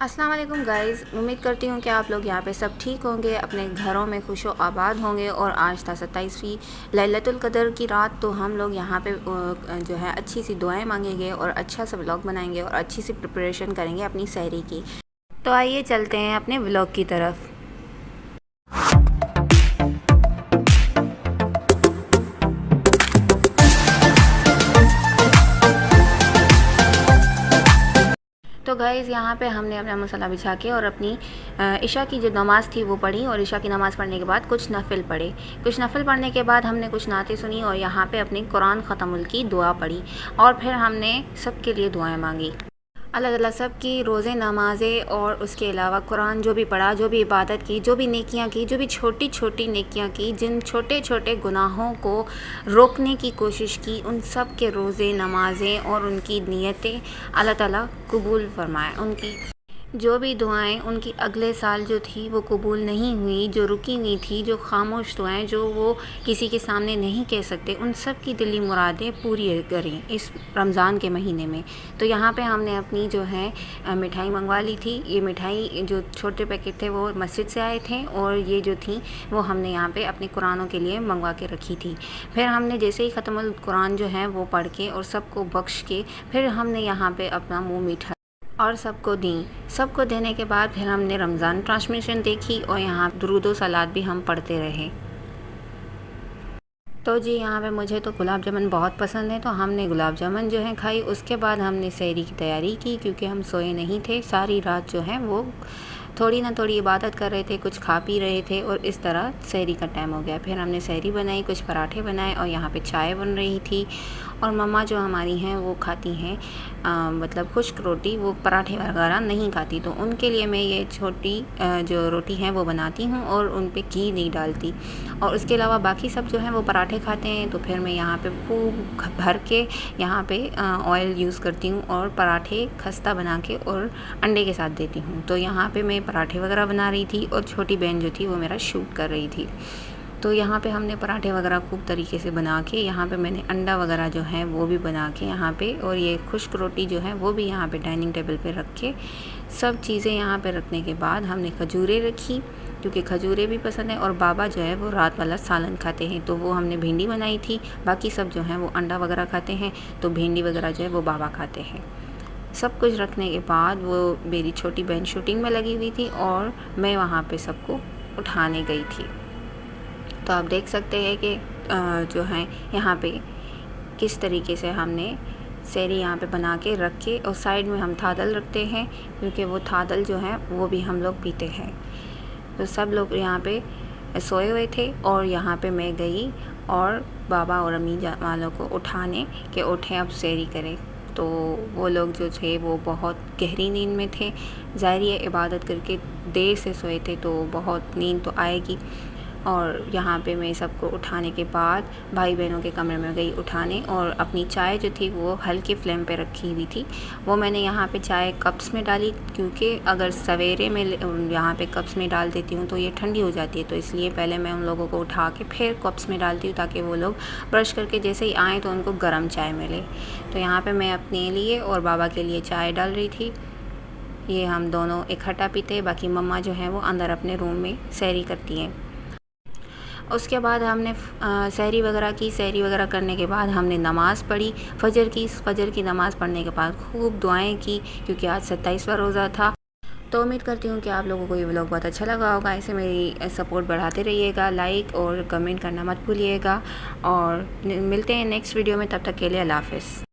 अस्सलाम वालेकुम गाइज़, उम्मीद करती हूँ कि आप लोग यहाँ पे सब ठीक होंगे, अपने घरों में खुशो आबाद होंगे। और आज था 27वीं लैलतुल क़द्र की रात, तो हम लोग यहाँ पे जो है अच्छी सी दुआएं मांगेंगे और अच्छा सा व्लॉग बनाएंगे और अच्छी सी प्रिपरेशन करेंगे अपनी सहरी की। तो आइए चलते हैं अपने व्लॉग की तरफ। तो गाइज़ यहाँ पे हमने अपना मसाला बिछा के और अपनी इशा की जो नमाज़ थी वो पढ़ी, और इशा की नमाज़ पढ़ने के बाद कुछ नफ़िल पढ़े। कुछ नफ़िल पढ़ने के बाद हमने कुछ नातें सुनी और यहाँ पे अपनी कुरान ख़त्मुल की दुआ पढ़ी। और फिर हमने सब के लिए दुआएं मांगी, अलग अलग सब की रोज़े नमाज़ें, और उसके अलावा कुरान जो भी पढ़ा, जो भी इबादत की, जो भी नेकियां की, जो भी छोटी छोटी नेकियां की, जिन छोटे छोटे गुनाहों को रोकने की कोशिश की, उन सब के रोज़े नमाज़ें और उनकी नियतें अल्लाह ताला कबूल फरमाए। उनकी जो भी दुआएं उनकी अगले साल जो थी वो कबूल नहीं हुई, जो रुकी हुई थी, जो खामोश दुआएं जो वो किसी के सामने नहीं कह सकते, उन सब की दिली मुरादें पूरी करें इस रमज़ान के महीने में। तो यहाँ पे हमने अपनी जो है मिठाई मंगवा ली थी। ये मिठाई जो छोटे पैकेट थे वो मस्जिद से आए थे, और ये जो थी वो हमने यहाँ पे अपने कुरानों के लिए मंगवा के रखी थी। फिर हमने जैसे ही ख़त्मुल कुरान जो है वो पढ़ के और सबको बख्श के फिर हमने यहाँ पे अपना मुँह मीठा और सबको दी। सबको देने के बाद फिर हमने रमज़ान ट्रांसमिशन देखी, और यहाँ दुरूद व सलात भी हम पढ़ते रहे। तो जी यहाँ पे मुझे तो गुलाब जामुन बहुत पसंद है, तो हमने गुलाब जामुन जो है खाई। उसके बाद हमने सहरी की तैयारी की, क्योंकि हम सोए नहीं थे सारी रात। जो है वो थोड़ी ना थोड़ी इबादत कर रहे थे, कुछ खा पी रहे थे, और इस तरह सहरी का टाइम हो गया। फिर हमने सहरी बनाई, कुछ पराठे बनाए, और यहाँ पे चाय बन रही थी। और मम्मा जो हमारी हैं वो खाती हैं मतलब खुश्क रोटी, वो पराठे वगैरह नहीं खाती, तो उनके लिए मैं ये छोटी जो रोटी है वो बनाती हूँ और उन पे घी नहीं डालती। और उसके अलावा बाकी सब जो है वो पराठे खाते हैं, तो फिर मैं यहाँ पे खूब भर के यहाँ पे ऑयल यूज़ करती हूँ और पराठे खस्ता बना के और अंडे के साथ देती हूँ। तो यहाँ पे मैं पराठे वगैरह बना रही थी, और छोटी बहन जो थी वो मेरा शूट कर रही थी। तो यहाँ पे हमने पराठे वगैरह खूब तरीके से बना के, यहाँ पे मैंने अंडा वगैरह जो है वो भी बना के यहाँ पे, और ये खुश्क रोटी जो है वो भी यहाँ पे डाइनिंग टेबल पे रख के, सब चीज़ें यहाँ पे रखने के बाद हमने खजूरें रखी, क्योंकि खजूरें भी पसंद है। और बाबा जो है वो रात वाला सालन खाते हैं, तो वो हमने भिंडी बनाई थी। बाकी सब जो हैं वो अंडा वगैरह खाते हैं, तो भिंडी वगैरह जो है वो बाबा खाते हैं। सब कुछ रखने के बाद वो मेरी छोटी बहन शूटिंग में लगी हुई थी, और मैं वहाँ पे सबको उठाने गई थी। तो आप देख सकते हैं कि जो है यहाँ पे किस तरीके से हमने सहरी यहाँ पे बना के रख के, और साइड में हम थादल रखते हैं, क्योंकि वो थादल जो है वो भी हम लोग पीते हैं। तो सब लोग यहाँ पे सोए हुए थे, और यहाँ पे मैं गई और बाबा और अम्मी वालों को उठाने के उठें अब सहरी करें। तो वो लोग जो थे वो बहुत गहरी नींद में थे। ज़ाहिर है इबादत करके देर से सोए थे, तो बहुत नींद तो आएगी। और यहाँ पे मैं सबको उठाने के बाद भाई बहनों के कमरे में गई उठाने, और अपनी चाय जो थी वो हल्के फ्लेम पे रखी हुई थी। वो मैंने यहाँ पे चाय कप्स में डाली, क्योंकि अगर सवेरे में यहाँ पे कप्स में डाल देती हूँ तो ये ठंडी हो जाती है, तो इसलिए पहले मैं उन लोगों को उठा के फिर कप्स में डालती हूँ, ताकि वो लोग ब्रश करके जैसे ही आएँ तो उनको गर्म चाय मिले। तो यहाँ पर मैं अपने लिए और बाबा के लिए चाय डाल रही थी। ये हम दोनों इकट्ठा पीते, बाकी मम्मा जो है वो अंदर अपने रूम में सहरी करती हैं। उसके बाद हमने सहरी वगैरह की। सहरी वगैरह करने के बाद हमने नमाज़ पढ़ी, फ़जर की। फ़जर की नमाज़ पढ़ने के बाद खूब दुआएं की, क्योंकि आज 27वां रोज़ा था। तो उम्मीद करती हूँ कि आप लोगों को ये व्लॉग बहुत अच्छा लगा होगा। ऐसे मेरी सपोर्ट बढ़ाते रहिएगा, लाइक और कमेंट करना मत भूलिएगा, और मिलते हैं नेक्स्ट वीडियो में। तब तक के लिए अल्लाह हाफ़िज़।